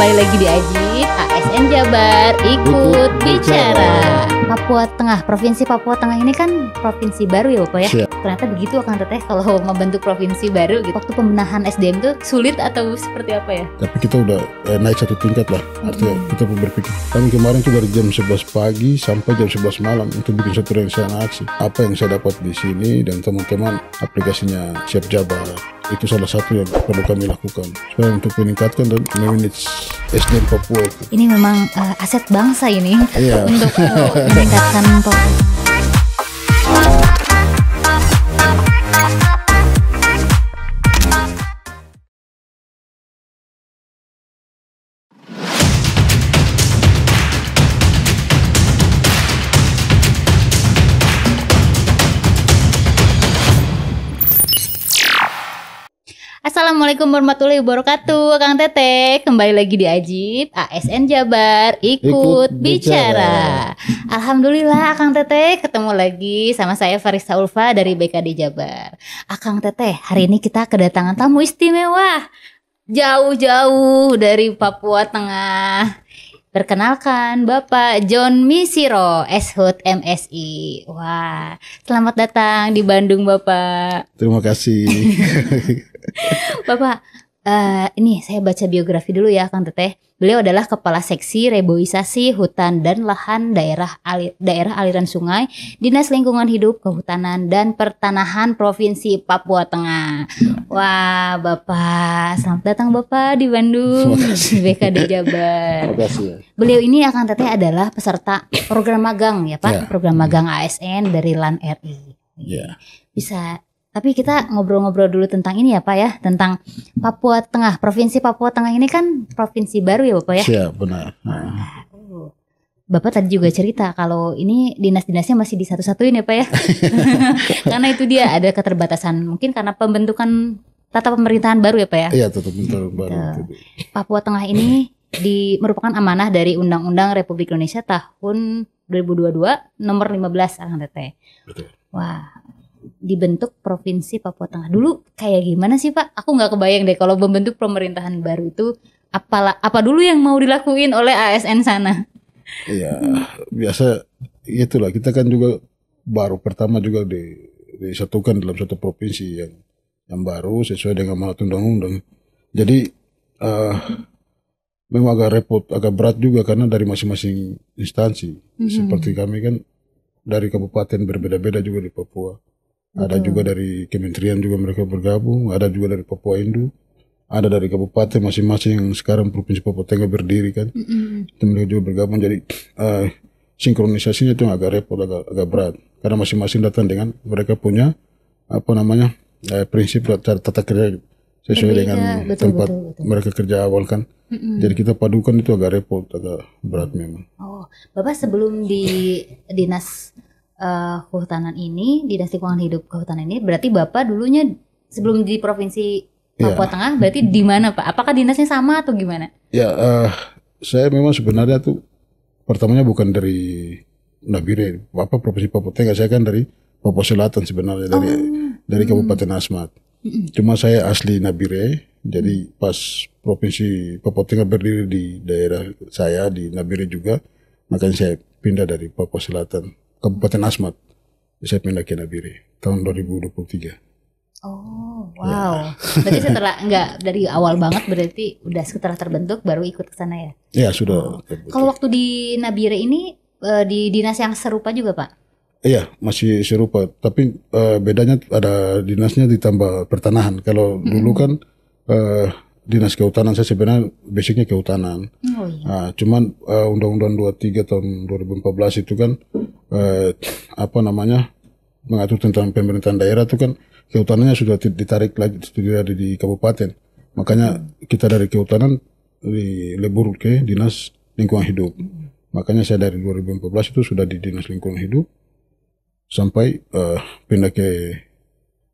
kembali lagi di Ajit ASN Jabar ikut bicara. Papua Tengah, Provinsi Papua Tengah ini kan provinsi baru ya Bapak ya? Siap. Ternyata begitu Akang Teteh kalau membentuk provinsi baru gitu. Waktu pembenahan SDM itu sulit atau seperti apa ya? Tapi kita udah naik satu tingkat lah. Artinya kita berpikir. Kami kemarin tuh dari jam 11 pagi sampai jam 11 malam untuk bikin satu rencana aksi. Apa yang saya dapat di sini dan teman-teman aplikasinya Siap Jabar. Itu salah satu yang perlu kami lakukan supaya untuk meningkatkan dan memanage SDM Papua itu. Ini memang aset bangsa ini Iya. untuk meningkatkan Papua. Assalamualaikum warahmatullahi wabarakatuh, Kang Teteh. Kembali lagi di Ajit ASN Jabar ikut bicara. Alhamdulillah Kang Teteh ketemu lagi sama saya Farisa Ulfa dari BKD Jabar. Kang Teteh, hari ini kita kedatangan tamu istimewa jauh-jauh dari Papua Tengah. Perkenalkan Bapak John Misiro, Eshut MSI. Wah, selamat datang di Bandung Bapak. Terima kasih. Bapak, ini saya baca biografi dulu ya Kang Teteh. Beliau adalah Kepala Seksi Reboisasi Hutan dan Lahan Daerah Aliran Sungai, Dinas Lingkungan Hidup, Kehutanan dan Pertanahan Provinsi Papua Tengah. Wah, Bapak, selamat datang Bapak di Bandung, di BKD Jabar. Terima kasih. Ya. Beliau ini Kang Teteh adalah peserta program magang ya Pak, Ya. program magang ASN dari LAN RI. Ya. Bisa. Tapi kita ngobrol-ngobrol dulu tentang ini ya Pak ya, tentang Papua Tengah. Provinsi Papua Tengah ini kan provinsi baru ya Bapak ya? Siap, benar. Bapak tadi juga cerita kalau ini dinas-dinasnya masih disatu-satuin ya Pak ya? Karena itu dia ada keterbatasan, mungkin karena pembentukan tata pemerintahan baru ya Pak ya? Iya, tetap baru. Papua Tengah ini merupakan amanah dari Undang-Undang Republik Indonesia tahun 2022 nomor 15 Kang Teteh. Betul. Wah, dibentuk Provinsi Papua Tengah. Dulu kayak gimana sih Pak? Aku nggak kebayang deh kalau membentuk pemerintahan baru itu apa dulu yang mau dilakuin oleh ASN sana? Iya, biasa itulah kita kan juga baru pertama juga disatukan dalam satu provinsi yang baru sesuai dengan amanat undang-undang. Jadi memang agak repot, agak berat juga karena dari masing-masing instansi. Seperti kami kan dari kabupaten berbeda-beda juga di Papua. Ada juga dari kementerian juga mereka bergabung, ada juga dari Papua Indu, ada dari kabupaten masing-masing yang sekarang Provinsi Papua Tengah berdiri kan. Itu mereka juga bergabung, jadi sinkronisasinya itu agak repot, agak berat. Karena masing-masing datang dengan mereka punya prinsip tata kerja sesuai dengan tempat mereka kerja awal kan. Jadi kita padukan itu agak repot, agak berat memang. Oh, Bapak sebelum di dinas kehutanan ini, dinas lingkungan hidup kehutanan ini, berarti Bapak dulunya sebelum di provinsi Papua Tengah, berarti di mana Pak? Apakah dinasnya sama atau gimana? Ya, saya memang sebenarnya tuh pertamanya bukan dari Nabire, provinsi Papua Tengah, saya kan dari Papua Selatan sebenarnya, dari Kabupaten Asmat. Cuma saya asli Nabire, jadi pas provinsi Papua Tengah berdiri di daerah saya di Nabire juga, makanya saya pindah dari Papua Selatan. Kabupaten Asmat, saya pindah ke Nabire tahun 2023. Oh, wow. Berarti setelah dari awal banget berarti udah setelah terbentuk baru ikut ke sana ya? Ya sudah. Kalau waktu di Nabire ini di dinas yang serupa juga Pak? Iya, masih serupa. Tapi bedanya ada dinasnya ditambah pertanahan. Kalau dulu kan dinas kehutanan, saya sebenarnya basicnya kehutanan. Oh, iya. Cuman Undang-Undang 23 tahun 2014 itu kan mengatur tentang pemerintahan daerah itu kan kehutanannya sudah ditarik lagi, sudah ada di kabupaten. Makanya kita dari kehutanan dilebur ke dinas lingkungan hidup. Makanya saya dari 2014 itu sudah di dinas lingkungan hidup sampai pindah ke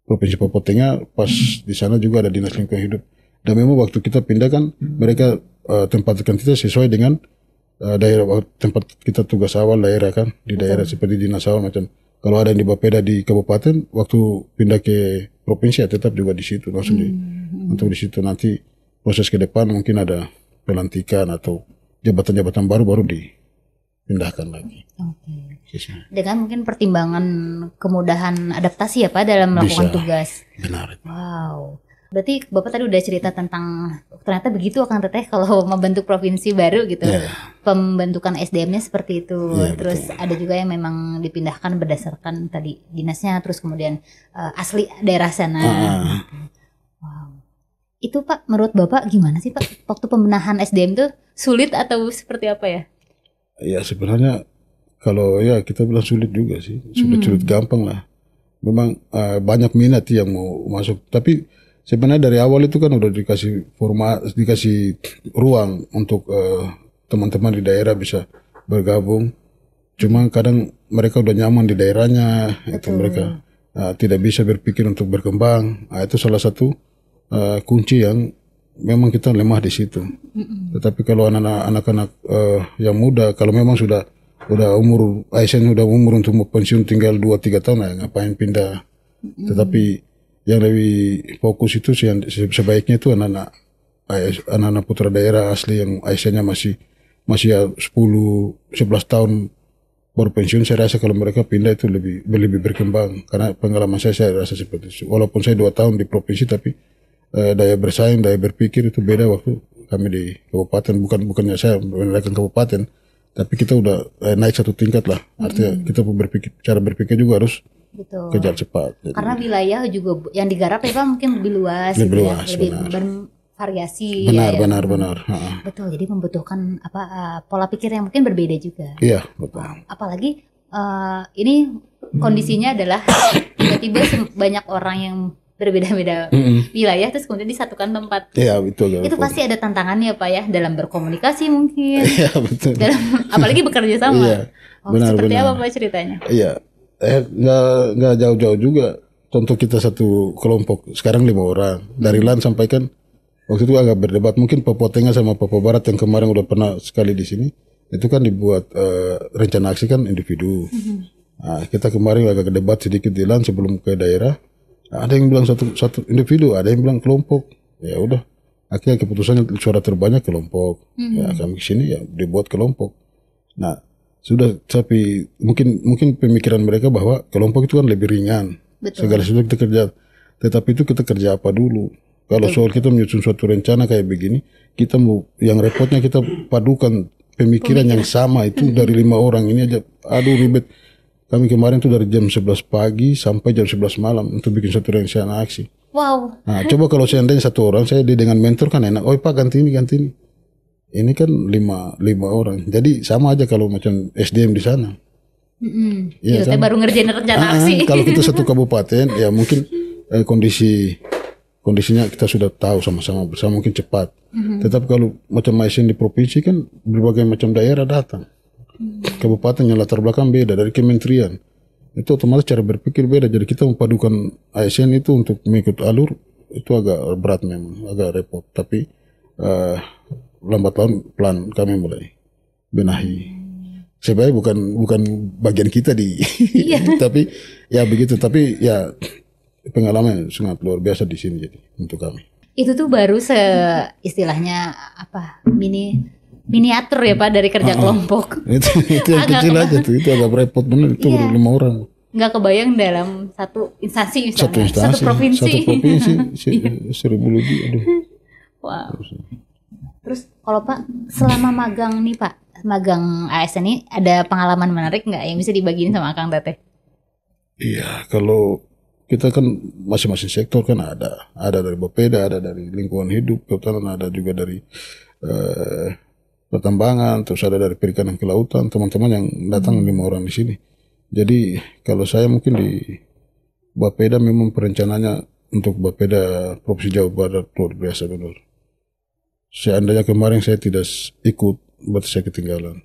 Provinsi Papua Tengah. Pas di sana juga ada dinas lingkungan hidup. Dan memang waktu kita pindah kan mereka tempatkan kita sesuai dengan daerah tempat kita tugas awal daerah kan, di daerah seperti dinas awal macam. Kalau ada yang di Bapeda di kabupaten, waktu pindah ke provinsi ya tetap juga di situ langsung untuk di situ. Nanti proses ke depan mungkin ada pelantikan atau jabatan-jabatan baru dipindahkan lagi. Oke. Dengan mungkin pertimbangan kemudahan adaptasi ya Pak dalam melakukan tugas. Benar. Wow. Berarti Bapak tadi udah cerita tentang ternyata begitu Akang Teteh kalau membentuk provinsi baru gitu. Pembentukan SDM-nya seperti itu. Terus betul. Ada juga yang memang dipindahkan berdasarkan tadi dinasnya, terus kemudian asli daerah sana. Wow. Itu Pak, menurut Bapak gimana sih Pak? Waktu pembenahan SDM tuh sulit atau seperti apa ya? Ya sebenarnya kalau ya kita bilang sulit juga sih. Sulit gampang lah. Memang banyak minat yang mau masuk. Tapi sebenarnya dari awal itu kan udah dikasih ruang untuk teman-teman di daerah bisa bergabung. Cuma kadang mereka udah nyaman di daerahnya, itu mereka tidak bisa berpikir untuk berkembang. Itu salah satu kunci yang memang kita lemah di situ. Tetapi kalau anak-anak yang muda, kalau memang sudah umur ASN udah umur untuk mau pensiun tinggal 2-3 tahun, ngapain pindah. Tetapi yang lebih fokus itu sebaiknya itu anak-anak putra daerah asli yang ASN-nya masih ya 10-11 tahun baru pensiun. Saya rasa kalau mereka pindah itu lebih berkembang, karena pengalaman saya rasa seperti itu. Walaupun saya 2 tahun di provinsi, tapi daya bersaing, daya berpikir itu beda waktu kami di kabupaten. Bukannya saya menilaikan kabupaten, tapi kita udah naik satu tingkat lah. Artinya kita cara berpikir juga harus kejar cepat. Karena wilayah juga yang digarap ya Pak mungkin lebih luas, lebih bervariasi. Benar. Betul. Jadi membutuhkan pola pikir yang mungkin berbeda juga. Iya, betul. Apalagi ini kondisinya adalah tiba-tiba banyak orang yang berbeda-beda wilayah terus kemudian disatukan tempat. Iya, betul. Itu pasti ada tantangannya Pak ya dalam berkomunikasi mungkin. Iya, betul. Apalagi bekerja sama. Iya. Seperti apa Pak ceritanya? Iya. Nggak jauh-jauh juga. Contoh kita satu kelompok sekarang 5 orang dari LAN sampaikan waktu itu agak berdebat. Mungkin Papua Tengah sama Papua Barat yang kemarin udah pernah sekali di sini itu kan dibuat rencana aksi kan individu. Nah, kita kemarin agak debat sedikit di LAN sebelum ke daerah. Ada yang bilang satu individu, ada yang bilang kelompok. Ya udah, akhirnya keputusannya suara terbanyak kelompok. Ya kami sini ya dibuat kelompok. Nah sudah, tapi mungkin pemikiran mereka bahwa kelompok itu kan lebih ringan. Betul. Segala sesuatu kita kerja, tetapi itu kita kerja apa dulu. Kalau soal kita menyusun suatu rencana kayak begini, kita mau yang repotnya kita padukan pemikiran yang sama itu dari 5 orang ini aja. Aduh ribet. Kami kemarin tuh dari jam 11 pagi sampai jam 11 malam untuk bikin satu rencana aksi. Wow. Nah, coba kalau seandainya satu orang, saya dengan mentor kan enak. Oh Pak ganti ini. Ini kan 5 orang. Jadi sama aja kalau macam SDM di sana. Iya kan? Baru ngerjain rencana aksi. Kalau kita satu kabupaten, ya mungkin kondisinya kita sudah tahu sama-sama bersama mungkin cepat. Tetapi kalau macam ASN di provinsi kan berbagai macam daerah datang. Kabupaten yang latar belakang beda dari kementerian, itu otomatis cara berpikir beda. Jadi kita memadukan ASN itu untuk mengikut alur itu agak berat memang, agak repot. Tapi lambat laun pelan kami mulai benahi. Sebenarnya bukan bagian kita di, tapi ya begitu. Tapi ya pengalaman sangat luar biasa di sini jadi untuk kami. Itu tuh baru istilahnya miniatur ya Pak dari kerja kelompok. Itu yang kecil aja tuh, itu agak repot bener itu 5 orang. Nggak kebayang dalam satu instansi misalnya, satu provinsi 1000 lebih. Aduh. Wow. Terus kalau Pak selama magang nih Pak, magang ASN ini ada pengalaman menarik nggak yang bisa dibagiin sama Akang Teteh? Iya, kalau kita kan masing-masing sektor kan ada dari Bapeda, ada dari lingkungan hidup, kehutanan, ada juga dari pertambangan, terus ada dari perikanan kelautan, teman-teman yang datang 5 orang di sini. Jadi kalau saya mungkin di Bapeda memang perencanaannya untuk Bapeda Provinsi Jawa Barat luar biasa benar. Seandainya kemarin saya tidak ikut, berarti saya ketinggalan.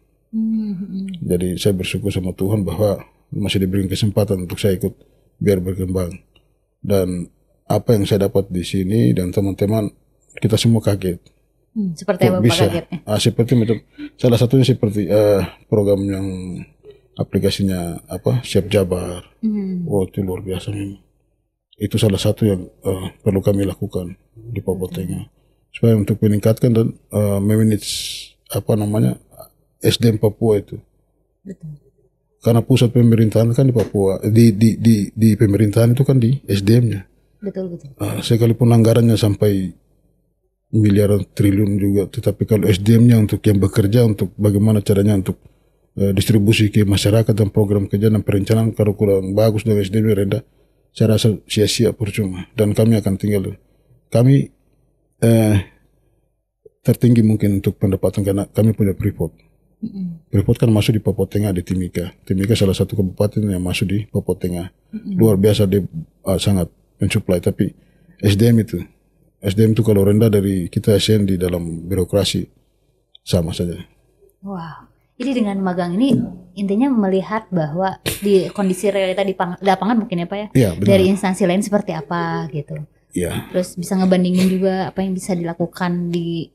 Jadi saya bersyukur sama Tuhan bahwa masih diberi kesempatan untuk saya ikut biar berkembang. Dan apa yang saya dapat di sini dan teman-teman kita semua kaget. Seperti apa Pak kagetnya? Seperti macam salah satunya seperti program yang aplikasinya Siap Jabar. Oh itu luar biasa memang. Itu salah satu yang perlu kami lakukan di Papua Tengah. supaya untuk meningkatkan dan memanage SDM Papua itu. Betul. Karena pusat pemerintahan kan di Papua, di pemerintahan itu kan di SDM-nya. Betul. Sekalipun anggarannya sampai miliaran triliun juga, tetapi kalau SDM-nya untuk yang bekerja, untuk bagaimana caranya untuk distribusi ke masyarakat dan program kerja dan perencanaan kalau kurang bagus dan SDM rendah, saya rasa sia-sia percuma dan kami akan tinggal. Kami tertinggi mungkin untuk pendapatan karena kami punya Freeport. Freeport kan masuk di Papua Tengah di Timika. Timika salah satu kabupaten yang masuk di Papua Tengah. Luar biasa dia sangat mensuplai, tapi SDM itu kalau rendah dari kita ASEAN di dalam birokrasi sama saja. Wow. Jadi dengan magang ini intinya melihat bahwa di kondisi realita di lapangan mungkin ya Pak ya. Iya, benar. Dari instansi lain seperti apa gitu. Iya. Terus bisa ngebandingin juga apa yang bisa dilakukan di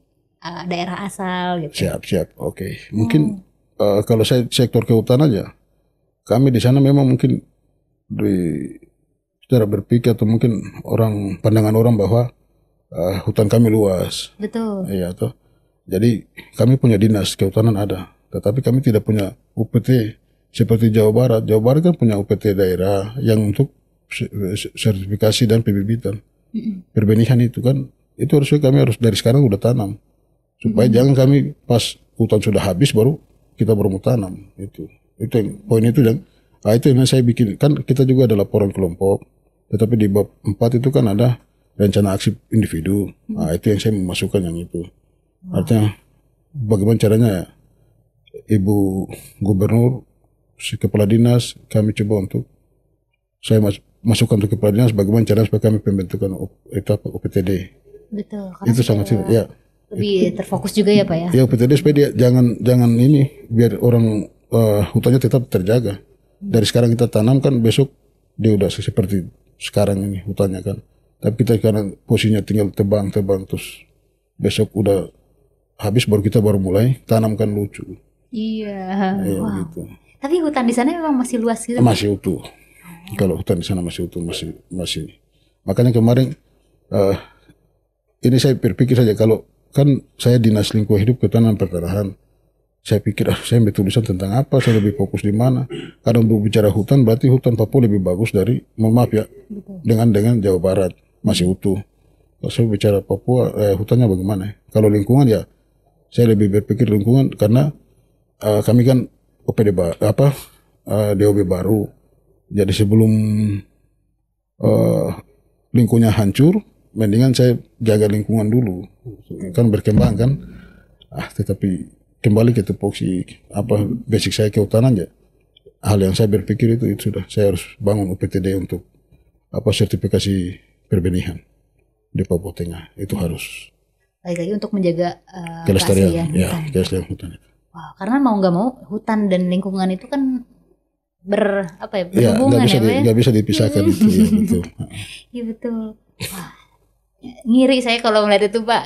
daerah asal gitu. Siap. Oke. Mungkin kalau saya sektor kehutanan aja, kami di sana memang mungkin cara berpikir atau mungkin pandangan orang bahwa hutan kami luas. Betul. Iya toh. Jadi kami punya dinas kehutanan ada, tetapi kami tidak punya UPT seperti Jawa Barat. Jawa Barat kan punya UPT daerah yang untuk sertifikasi dan pembibitan. Perbenihan itu kan, itu kami harus dari sekarang udah tanam. Supaya jangan kami pas hutan sudah habis baru kita baru mau tanam. Itu yang poin itu yang itu yang saya bikin. Kan kita juga ada laporan kelompok, tetapi di bab 4 itu kan ada rencana aksi individu. Itu yang saya memasukkan yang itu. Artinya bagaimana caranya ya, Ibu Gubernur, si Kepala Dinas, kami coba untuk saya masukkan untuk Kepala Dinas bagaimana caranya supaya kami pembentukan UPTD. Betul. Itu sangat ya. Lebih terfokus juga ya Pak ya. Ya UPTD supaya dia jangan ini biar orang hutannya tetap terjaga. Dari sekarang kita tanam kan besok dia udah seperti sekarang ini hutannya kan. Tapi kita sekarang posisinya tinggal tebang terus besok udah habis baru kita mulai tanam kan lucu. Iya. Ya, wow. gitu. Tapi hutan di sana memang masih luas gitu. Masih utuh. Kalau hutan di sana masih utuh masih. Makanya kemarin ini saya berpikir saja kalau kan saya dinas lingkungan hidup kehutanan dan pertanahan. Saya pikir saya ambil tulisan tentang apa, saya lebih fokus di mana. Karena untuk bicara hutan berarti hutan Papua lebih bagus dari, mohon maaf ya, dengan Jawa Barat masih utuh. Kalau saya bicara Papua hutannya bagaimana? Kalau lingkungan ya saya lebih berpikir lingkungan karena kami kan DOB baru. Jadi sebelum lingkungannya hancur, mendingan saya jaga lingkungan dulu, kan berkembang kan. Tetapi kembali ke tupoksi basic saya kehutanan ya. Hal yang saya berpikir itu sudah saya harus bangun UPTD untuk sertifikasi perbenihan di Papua Tengah itu harus. Lagi-lagi untuk menjaga kelestarian kelestarian hutan. Wow, karena mau nggak mau hutan dan lingkungan itu kan berhubungan nggak bisa dipisahkan itu ya betul. Iya betul. Wah, ngiri saya kalau melihat itu Pak.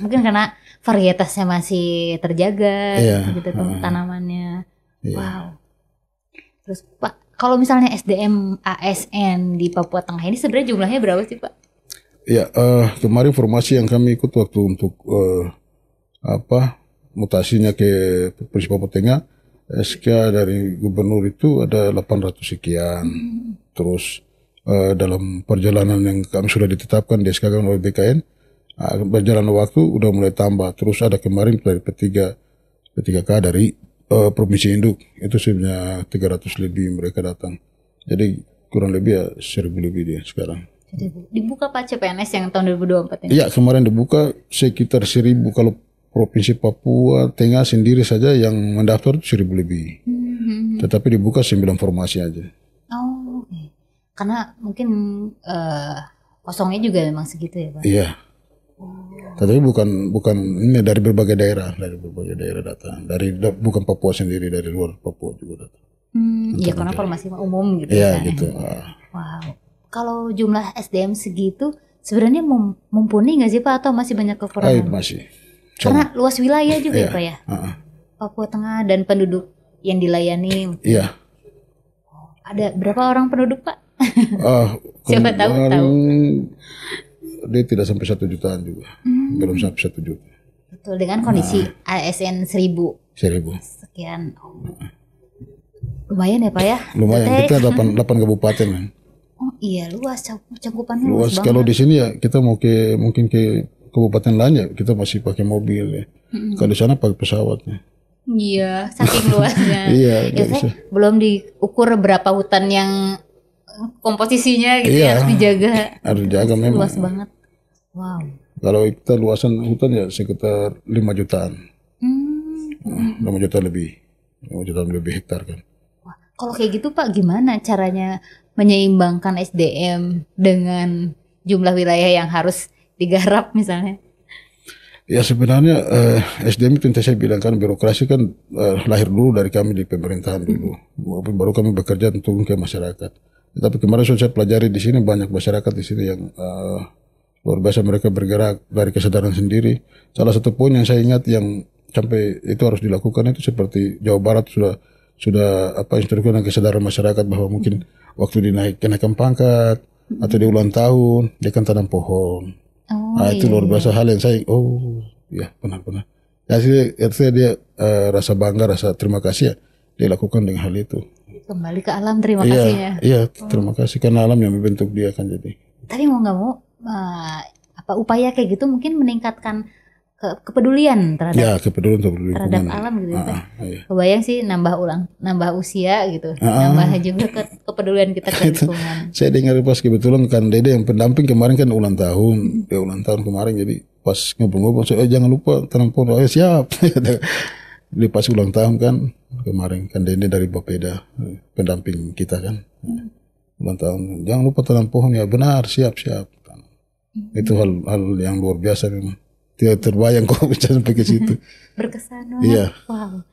Mungkin karena varietasnya masih terjaga gitu tanamannya. Wow. Terus Pak, kalau misalnya SDM ASN di Papua Tengah ini sebenarnya jumlahnya berapa sih Pak? Ya, kemarin formasi yang kami ikut waktu untuk mutasinya ke Provinsi Papua Tengah, SK dari gubernur itu ada 800 sekian. Terus dalam perjalanan yang kami sudah ditetapkan di SK oleh BKN, berjalan waktu udah mulai tambah. Terus ada kemarin dari P3K dari Provinsi Induk, itu sebenarnya 300 lebih mereka datang. Jadi kurang lebih ya 1000 lebih dia sekarang. Dibuka Pak CPNS yang tahun 2024 ini? Iya, kemarin dibuka sekitar 1000. Kalau Provinsi Papua Tengah sendiri saja yang mendaftar 1000 lebih. Tetapi dibuka 9 formasi aja. Oh, okay. Karena mungkin kosongnya juga memang segitu ya Pak? Iya. Tetapi bukan ini dari berbagai daerah datang. Bukan Papua sendiri, dari luar Papua juga datang. Iya, karena formasi umum gitu. Iya, gitu. Wow. Kalau jumlah SDM segitu sebenarnya mumpuni nggak sih Pak atau masih banyak kekurangan? Masih. Karena luas wilayah juga ya Pak ya. Papua Tengah dan penduduk yang dilayani. Iya. Ada berapa orang penduduk Pak? Siapa tahu. dia tidak sampai 1 jutaan juga, belum sampai 1 juta. Betul, dengan kondisi ASN 1000 sekian. Lumayan ya Pak ya? Lumayan, kita 8 kabupaten kan. Oh iya, luas cakupannya Luas. luas Kalau banget. di sini ya kita mau mungkin ke kabupaten lain ya kita masih pakai mobil ya. Kalau di sana pakai pesawat ya. Iya, saking luasnya. Iya, Ya, saya belum diukur berapa hutan yang komposisinya gitu ya, harus dijaga. Harus dijaga memang. Luas banget. Wow. Kalau kita luasan hutan ya sekitar 5 jutaan. 5 juta lebih. 5 juta lebih hektar kan. Wah, kalau kayak gitu Pak, gimana caranya menyeimbangkan SDM dengan jumlah wilayah yang harus digarap misalnya? Ya sebenarnya SDM itu yang saya bilang kan birokrasi kan lahir dulu dari kami di pemerintahan dulu. Baru kami bekerja untuk ke masyarakat. Tapi kemarin saya pelajari di sini banyak masyarakat di sini yang luar biasa, mereka bergerak dari kesadaran sendiri. Salah satu poin yang saya ingat yang sampai itu harus dilakukan itu seperti Jawa Barat sudah instruksi kesadaran masyarakat bahwa mungkin waktu kenaikan pangkat atau di ulang tahun dia kan tanam pohon. Itu luar biasa hal yang saya ya benar-benar. Ya saya dia rasa bangga, rasa terima kasih ya dia lakukan dengan hal itu. Kembali ke alam, terima kasihnya. Iya, terima kasih karena alam yang membentuk dia kan jadi. Tapi mau nggak mau upaya kayak gitu mungkin meningkatkan kepedulian terhadap terhadap alam gitu ya. Iya. Kebayang sih nambah usia gitu, nambah juga kepedulian kita ke lingkungan. Saya dengar pas kebetulan kan Dede yang pendamping kemarin kan ulang tahun, dia ulang tahun kemarin, jadi pas ngobrol-ngobrol saya jangan lupa tanam pohon. Siap. Dia pas ulang tahun kan kemarin kan Dede dari Bapeda pendamping kita kan ulang tahun, jangan lupa tanam pohon ya, benar, siap. Itu hal yang luar biasa memang. Tidak terbayang kok bisa sampai ke situ. Berkesan banget. Iya. Wow.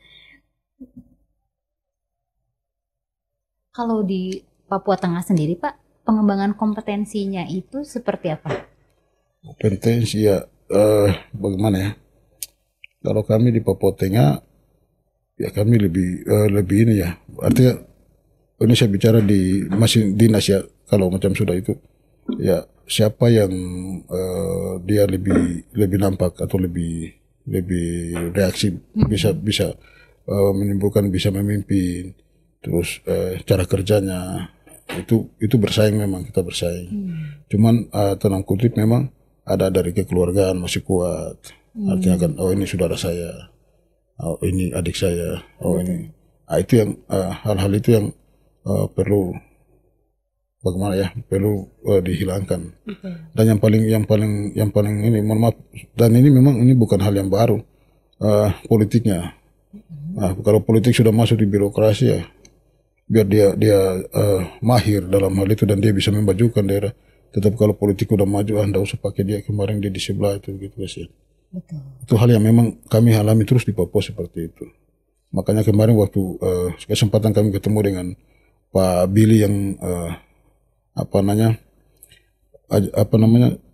Kalau di Papua Tengah sendiri Pak, pengembangan kompetensinya itu seperti apa? Kompetensi ya bagaimana ya? Kalau kami di Papua Tengah ya kami lebih ini ya. Artinya ini saya bicara masih dinas ya. Kalau macam sudah itu ya siapa yang dia lebih nampak atau lebih reaksi bisa menimbulkan, bisa memimpin, terus cara kerjanya itu bersaing, memang kita bersaing. Cuman tenang kutip memang ada dari kekeluargaan masih kuat. Artinya kan ini saudara saya, ini adik saya, ini itu yang hal-hal itu yang perlu bagaimana ya, perlu dihilangkan. Dan yang paling ini, mohon maaf, dan ini memang ini bukan hal yang baru politiknya. Kalau politik sudah masuk di birokrasi ya biar dia mahir dalam hal itu dan dia bisa memajukan daerah. Tetap kalau politik udah maju anda usah pakai dia, kemarin dia di sebelah itu gitu sih. Itu hal yang memang kami alami terus di Papua seperti itu. Makanya kemarin waktu kesempatan kami ketemu dengan Pak Billy yang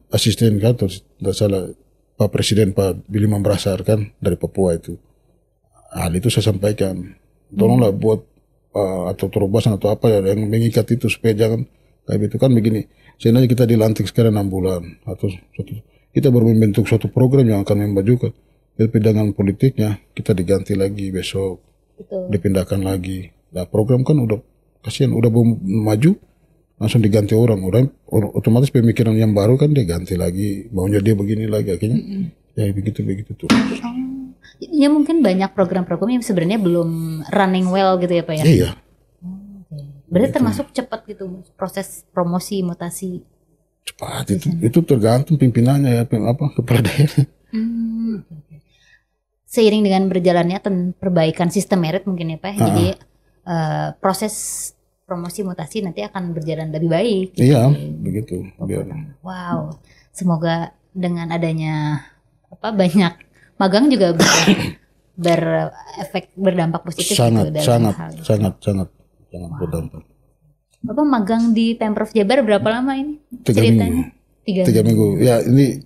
asisten kan atau tidak salah Pak Presiden Pak Billy Mambrasar kan dari Papua itu. Hal itu saya sampaikan, tolonglah buat atau terobosan atau apa ya yang mengikat itu supaya jangan kayak itu kan begini. Sebenarnya kita dilantik sekarang 6 bulan atau kita baru membentuk suatu program yang akan memajukan. Tapi dengan politiknya kita diganti lagi besok, dipindahkan lagi. Nah program kan udah kasihan, udah maju langsung diganti orang otomatis pemikiran yang baru kan dia ganti lagi, maunya dia begini lagi akhirnya ya begitu tuh. Ya mungkin banyak program-program yang sebenarnya belum running well gitu ya Pak ya. Iya. Berarti termasuk cepat gitu proses promosi mutasi. Cepat itu tergantung pimpinannya ya, kepala daerah. Seiring dengan berjalannya perbaikan sistem merit mungkin ya Pak. Jadi proses promosi mutasi nanti akan berjalan lebih baik. Iya, begitu. Wow, semoga dengan adanya banyak magang juga berdampak positif sangat berdampak. Bapak magang di Pemprov Jabar berapa lama ini? 3 minggu. 3 minggu. Ya ini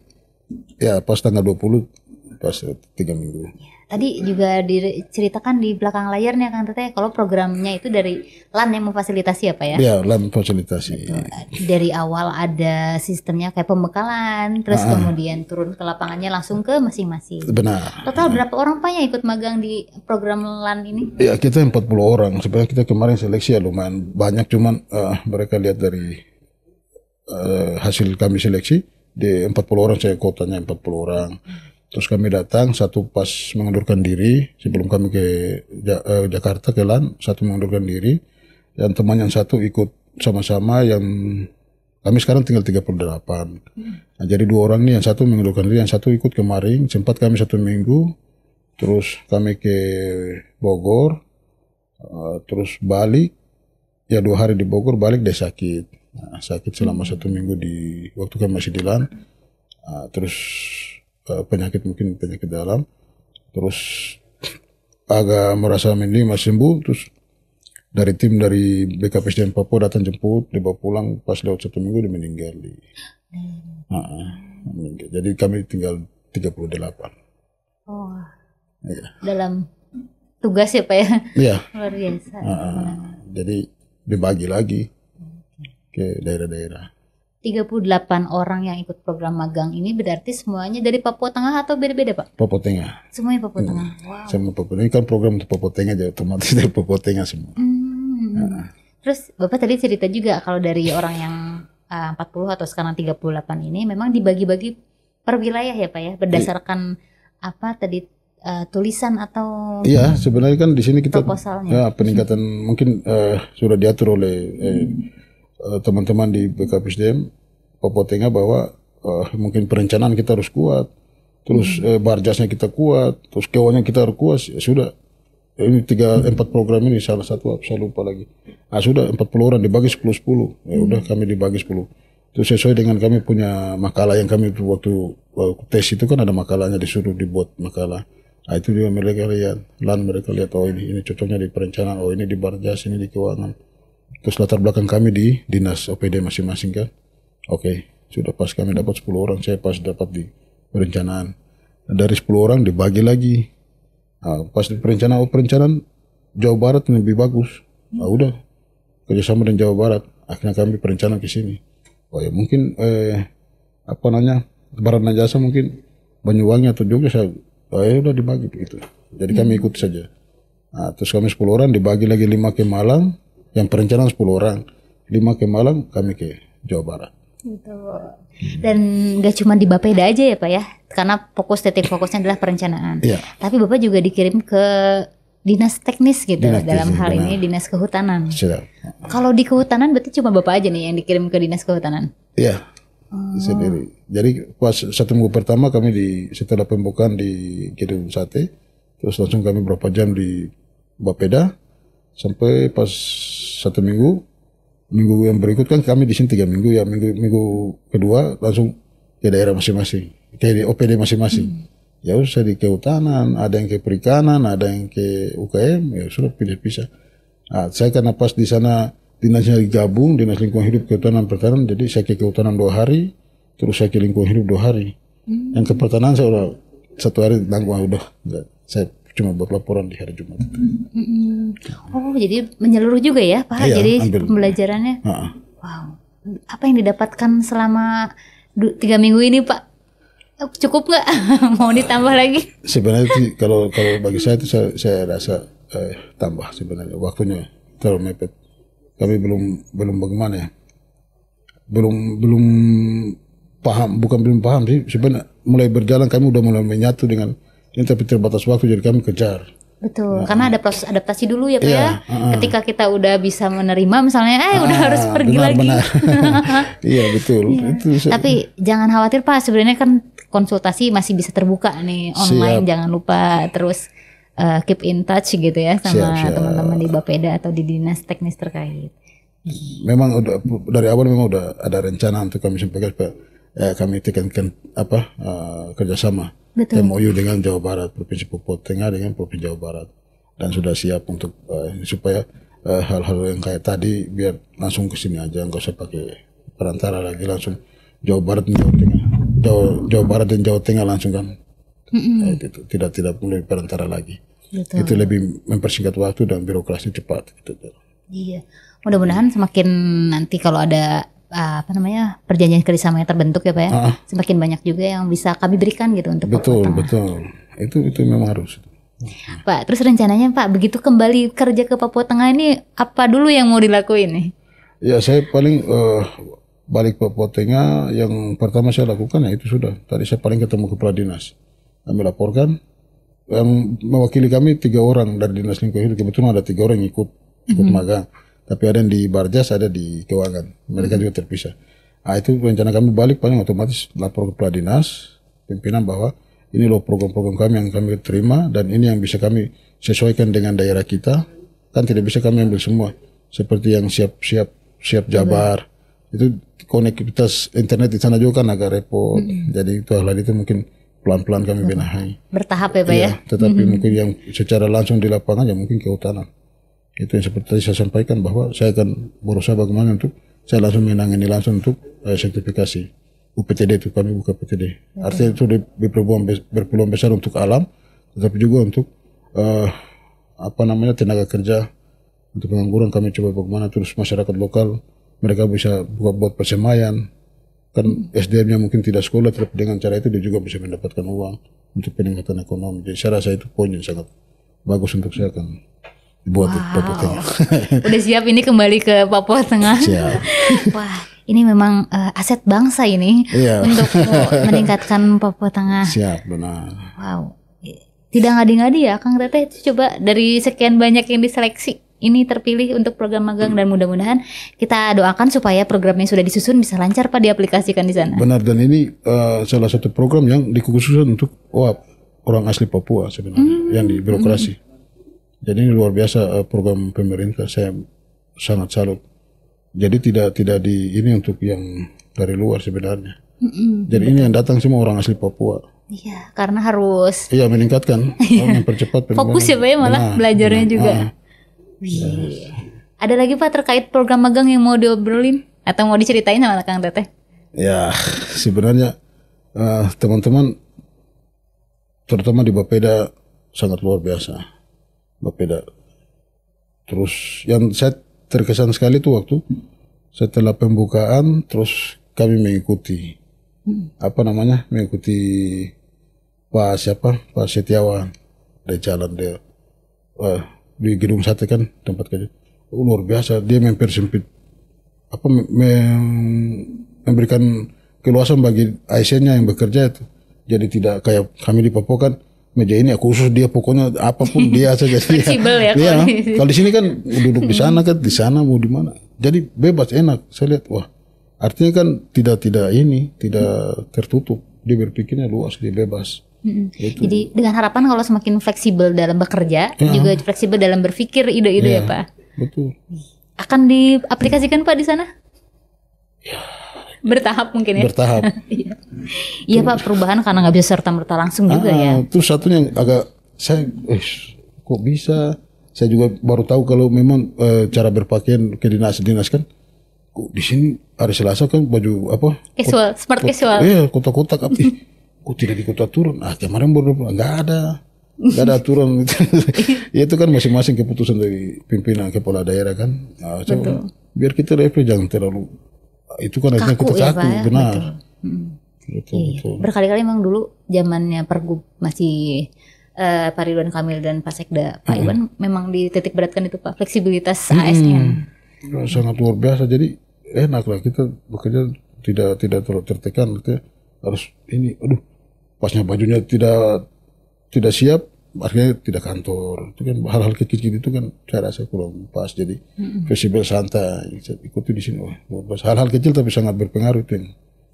ya pas tanggal 20 pas 3 minggu. Tadi juga diceritakan di belakang layarnya Kang Teteh kalau programnya itu dari LAN yang memfasilitasi apa ya? Ya, LAN fasilitasi. Dari awal ada sistemnya kayak pembekalan, terus kemudian turun ke lapangannya langsung ke masing-masing. Benar. Total berapa orang Pak yang ikut magang di program LAN ini? Ya, kita 40 orang. Sebenarnya kita kemarin seleksi ya lumayan banyak, cuman mereka lihat dari hasil kami seleksi di 40 orang, saya kotanya 40 orang. Terus kami datang, satu pas mengundurkan diri sebelum kami ke Jakarta ke LAN, satu mengundurkan diri, dan teman yang satu ikut sama-sama, yang kami sekarang tinggal 38. Nah, jadi 2 orang nih, yang satu mengundurkan diri, yang satu ikut kemarin, sempat kami 1 minggu, terus kami ke Bogor, terus balik, ya 2 hari di Bogor, balik dia sakit. Nah, sakit selama 1 minggu di waktu kami masih di LAN, terus penyakit dalam, terus agak merasa masih sembuh, terus dari tim dari BKPSDM Papua datang jemput, dibawa pulang, pas lewat 1 minggu dia meninggal meninggal. Jadi kami tinggal 38. Oh, ya. Dalam tugas ya Pak ya? Iya. Luar biasa. Jadi dibagi lagi ke daerah-daerah. 38 orang yang ikut program magang ini berarti semuanya dari Papua Tengah atau beda-beda Pak? Papua Tengah. Semuanya Papua Tengah. Wow. Sama Papua. Ini kan program untuk Papua Tengah, jadi otomatis dari Papua Tengah semua. Terus Bapak tadi cerita juga kalau dari orang yang 40 atau sekarang 38 ini memang dibagi-bagi per wilayah ya Pak ya, berdasarkan apa tadi tulisan atau Iya, sebenarnya kan di sini kita proposalnya. Peningkatan mungkin sudah diatur oleh teman-teman di BKPSDM Papua Tengah bahwa mungkin perencanaan kita harus kuat, terus barjasnya kita kuat, terus kewannya kita harus kuat. Ya sudah, ini 4 program ini salah satu saya lupa lagi. Sudah 40 orang dibagi 10-10. Ya udah kami dibagi 10. Itu sesuai dengan kami punya makalah yang kami waktu tes itu kan ada makalahnya, disuruh dibuat makalah. Itu juga mereka lihat, mereka lihat ini cocoknya di perencanaan, ini di barjas, ini di keuangan. Terus latar belakang kami di dinas OPD masing-masing kan. Oke, sudah pas kami dapat 10 orang, saya pas dapat di perencanaan. Dari 10 orang dibagi lagi. Pas di perencanaan Jawa Barat lebih bagus. Udah kerjasama dengan Jawa Barat, akhirnya kami perencanaan ke sini. Ya mungkin Barat Najasa mungkin Banyuwangi atau Jogja, udah dibagi begitu. Jadi kami ikut saja. Terus kami 10 orang dibagi lagi 5 ke Malang. Yang perencanaan 10 orang, 5 ke Malang, kami ke Jawa Barat. Gitu. Dan gak cuma di Bapeda aja ya Pak ya, karena titik fokusnya adalah perencanaan. Iya. Tapi Bapak juga dikirim ke dinas teknis gitu, Dinas dalam teknis, hal benar. ini dinas kehutanan. Sudah. Kalau di kehutanan berarti cuma Bapak aja nih yang dikirim ke dinas kehutanan? Iya, sendiri. Jadi pas 1 minggu pertama kami setelah pembukaan di Gedung Sate, terus langsung kami berapa jam di Bapeda, sampai pas 1 minggu yang berikut kan kami di sini 3 minggu ya, minggu kedua langsung ke daerah masing-masing, ke OPD masing-masing. Ya usah di kehutanan, ada yang ke perikanan, ada yang ke UKM, ya sudah pilih-pilih. Saya karena pas di sana dinasnya digabung, dinas lingkungan hidup, kehutanan, pertanian, jadi saya ke kehutanan 2 hari, terus saya ke lingkungan hidup 2 hari. Yang ke pertanian saya udah 1 hari tanggung, udah saya cuma buat laporan di hari Jumat. Oh, jadi menyeluruh juga ya Pak? Iya, jadi ambil. pembelajarannya. Wow. Apa yang didapatkan selama 3 minggu ini Pak? Cukup nggak? Mau ditambah lagi? Sebenarnya sih, kalau bagi saya itu saya rasa tambah sebenarnya, waktunya terlalu mepet. Kami belum bagaimana ya? Belum paham, bukan belum paham sih, sebenarnya mulai berjalan kami udah mulai menyatu dengan ini, tapi terbatas waktu jadi kami kejar. Betul, karena ada proses adaptasi dulu ya Pak Iya, ya. Ketika kita udah bisa menerima misalnya, udah harus pergi lagi. benar. Iya betul. Itu Tapi jangan khawatir Pak, sebenarnya kan konsultasi masih bisa terbuka nih online. Siap. Jangan lupa terus keep in touch gitu ya sama Siap. teman-teman di Bapeda atau di dinas teknis terkait. memang udah dari awal memang udah ada rencana untuk kami sampaikan kami tekankan kerjasama. Betul. MOU dengan Jawa Barat, Provinsi Papua Tengah dengan Provinsi Jawa Barat, dan sudah siap untuk supaya hal-hal yang kayak tadi biar langsung ke sini aja, nggak usah pakai perantara lagi, langsung Jawa Barat dan Jawa Tengah, Jawa Barat dan Jawa Tengah langsung kan Itu tidak mulai perantara lagi. Betul. Itu lebih mempersingkat waktu dan birokrasi cepat. Gitu. Iya, mudah-mudahan semakin nanti kalau ada perjanjian kerjasama yang terbentuk ya Pak ya, semakin banyak juga yang bisa kami berikan gitu untuk Papua Tengah. Betul. Itu memang harus. Pak, terus rencananya Pak begitu kembali kerja ke Papua Tengah ini apa dulu yang mau dilakuin nih? Ya saya paling balik Papua Tengah yang pertama saya lakukan ya itu sudah. Tadi saya paling ketemu kepala dinas. Kami laporkan yang mewakili kami 3 orang dari dinas lingkungan hidup. Kebetulan ada 3 orang yang ikut magang. Tapi ada yang di Barjas, ada di Keuangan. Mereka juga terpisah. Itu rencana kami balik paling otomatis lapor ke kepala dinas, pimpinan bahwa ini loh program-program kami yang kami terima dan ini yang bisa kami sesuaikan dengan daerah kita. Kan tidak bisa kami ambil semua. Seperti yang siap Jabar. Itu konektivitas internet di sana juga kan agak repot. Jadi itu hal itu mungkin pelan-pelan kami benahi. Bertahap ya Pak ya? Tetapi mungkin yang secara langsung di lapangan ya mungkin kehutanan. Itu yang seperti tadi saya sampaikan bahwa saya akan berusaha bagaimana untuk saya langsung menangani langsung untuk sertifikasi UPTD itu kami buka PTD. Artinya itu berpeluang besar untuk alam, tetapi juga untuk tenaga kerja untuk pengangguran kami coba bagaimana terus masyarakat lokal mereka bisa buat persemaian kan SDM-nya mungkin tidak sekolah tetapi dengan cara itu dia juga bisa mendapatkan uang untuk peningkatan ekonomi. Jadi saya rasa itu poin yang sangat bagus untuk saya akan buat di Papua Tengah. Udah siap ini kembali ke Papua Tengah. Siap. Wah, ini memang aset bangsa ini untuk meningkatkan Papua Tengah. Siap, benar. Wow, tidak ngadi-ngadi ya Kang Teteh. Coba dari sekian banyak yang diseleksi ini terpilih untuk program magang dan mudah-mudahan kita doakan supaya program yang sudah disusun bisa lancar Pak diaplikasikan di sana. Benar, dan ini salah satu program yang dikhususkan untuk orang asli Papua sebenarnya yang di birokrasi. Jadi ini luar biasa program pemerintah, saya sangat salut. Jadi tidak di ini untuk yang dari luar sebenarnya. Jadi ini yang datang semua orang asli Papua. Iya, karena harus. Iya meningkatkan, mempercepat. Fokus ya Pak ya malah belajarnya juga. Ada lagi Pak terkait program magang yang mau diobrolin atau mau diceritain sama Kang Teteh? Ya sebenarnya teman-teman terutama di Bapeda sangat luar biasa. Bapeda. Terus yang saya terkesan sekali itu waktu setelah pembukaan terus kami mengikuti mengikuti Pak Setiawan dari jalan dia di gedung sate kan tempat kerja luar biasa dia mempersempit memberikan keluasan bagi ASN-nya yang bekerja itu jadi tidak kayak kami di Papua kan meja ini khusus dia pokoknya apapun dia saja. Fleksibel ya. Kalau di sini kan duduk di sana kan di sana mau di mana. Jadi bebas enak. Saya lihat wah artinya kan tidak tertutup. Dia berpikirnya luas dia bebas. Gitu. Jadi dengan harapan kalau semakin fleksibel dalam bekerja juga fleksibel dalam berpikir ide-ide ya Pak. Betul. Akan diaplikasikan Pak di sana? Bertahap mungkin ya. Bertahap. Iya Pak, perubahan karena nggak bisa serta-merta langsung juga ya. Terus satunya yang agak saya kok bisa? Saya juga baru tahu kalau memang cara berpakaian ke dinas kan. Kok di sini hari Selasa kan baju apa? Casual, smart casual. Iya, kotak-kotak apa? Kok tidak ikut aturan? Kemarin baru nggak ada aturan. Ya itu kan masing-masing keputusan dari pimpinan kepala daerah kan. Biar kita jangan terlalu itu kan artinya kita kaku, ya, benar. Betul. Berkali-kali memang dulu zamannya Pergub masih Pak Ridwan Kamil dan Pak Sekda Pak Iwan memang dititik beratkan itu Pak fleksibilitas ASN. Sangat luar biasa jadi enak lah kita bekerja tidak terlalu tertekan kita harus ini pasnya bajunya tidak siap akhirnya tidak kantor itu kan hal-hal kecil itu kan saya rasa kurang pas jadi fleksibel santai ikuti di sini hal-hal kecil tapi sangat berpengaruh itu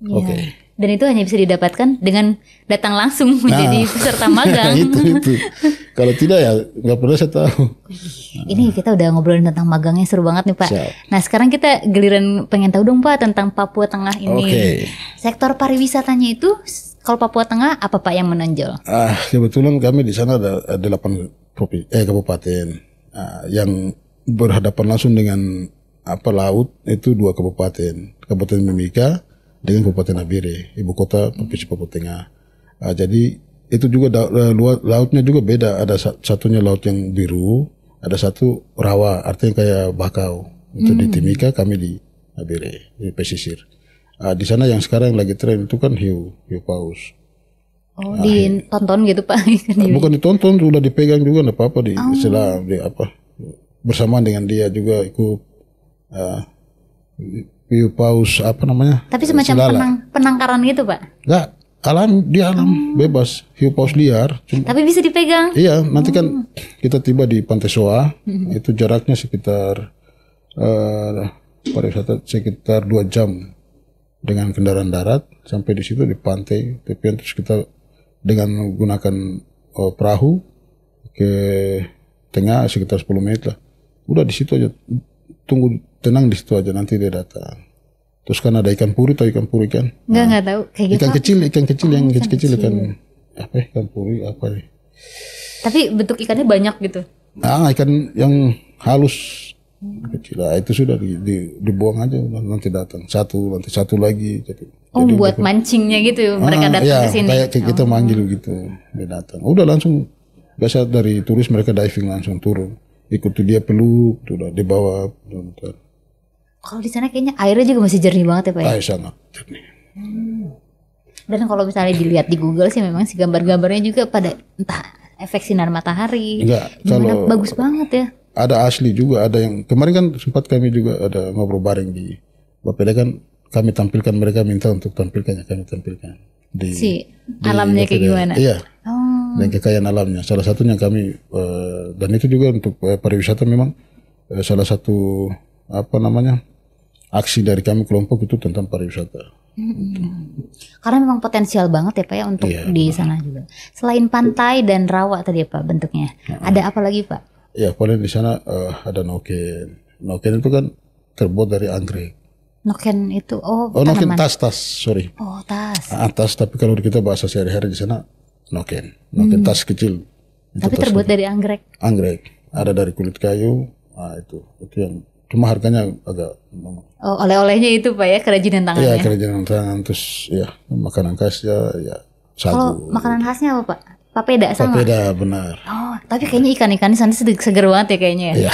Oke. Dan itu hanya bisa didapatkan dengan datang langsung menjadi peserta magang. itu kalau tidak ya nggak pernah saya tahu. Ini kita udah ngobrolin tentang magangnya seru banget nih Pak. Nah sekarang kita giliran pengen tahu dong Pak tentang Papua Tengah ini. Sektor pariwisatanya itu kalau Papua Tengah apa Pak yang menonjol? Kebetulan kami di sana ada 8 kabupaten yang berhadapan langsung dengan laut itu 2 Kabupaten Mimika dengan Kabupaten Abire, ibu kota Provinsi Papua Tengah. Jadi itu juga lautnya juga beda. Ada satunya laut yang biru, ada satu rawa, artinya kayak bakau. Itu di Timika, kami di Abire, di pesisir. Di sana yang sekarang lagi tren itu kan hiu paus. Oh, ditonton gitu Pak? Bukan ditonton, sudah dipegang juga, nggak apa-apa di bersamaan dengan dia juga ikut hiu paus apa namanya? Tapi semacam penangkaran gitu Pak? Enggak, alam bebas, hiu paus liar. Tapi bisa dipegang? Iya, nanti kan kita tiba di Pantai Soa, itu jaraknya sekitar pariwisata sekitar 2 jam dengan kendaraan darat sampai di situ di pantai tepian, terus kita dengan menggunakan perahu ke tengah sekitar 10 menit lah. Udah di situ aja, tunggu tenang di situ aja, nanti dia datang. Terus kan ada ikan puri, tahu ikan puri kan? Nggak tahu. Kayak gitu. Ikan kecil yang kecil ikan apa? Ikan puri apa nih? Tapi bentuk ikannya banyak gitu. Ikan yang halus kecil. Itu sudah dibuang aja, nanti datang nanti satu lagi. Jadi buat mancingnya gitu mereka datang ke sini. Kayak kita manggil gitu, dia datang. Udah langsung biasa dari turis mereka diving langsung turun, ikuti dia peluk, udah dibawa. Kalau di sana kayaknya airnya juga masih jernih banget ya Pak ya? Air sangat jernih. Dan kalau misalnya dilihat di Google sih memang si gambar-gambarnya juga pada entah efek sinar matahari. Gimana bagus banget ya. Ada asli juga, ada yang kemarin kan sempat kami juga ada ngobrol bareng di Bapeda kan, kami tampilkan, mereka minta untuk tampilkannya, kami tampilkan di alamnya kayak gimana? Iya. Dan kekayaan alamnya. Salah satunya kami dan itu juga untuk pariwisata memang salah satu aksi dari kami kelompok itu tentang pariwisata. Karena memang potensial banget ya Pak ya untuk di sana juga. Selain pantai dan rawa tadi ya Pak bentuknya, ada apa lagi Pak? Ya paling di sana ada noken. Noken itu kan terbuat dari anggrek. Noken itu noken tas, sorry. Oh tas. Tas, tapi kalau kita bahasa sehari-hari di sana noken tas kecil. Tapi tas terbuat kecil. dari anggrek. Anggrek, ada dari kulit kayu. Itu yang cuma harganya agak. Oleh-olehnya itu Pak ya, kerajinan tangannya. Iya, kerajinan tangan, terus ya makanan khasnya ya sagu. Kalau makanan khasnya apa Pak? Papeda sama? Papeda, benar. Tapi kayaknya ikan-ikan di sana seger banget ya kayaknya ya. Iya.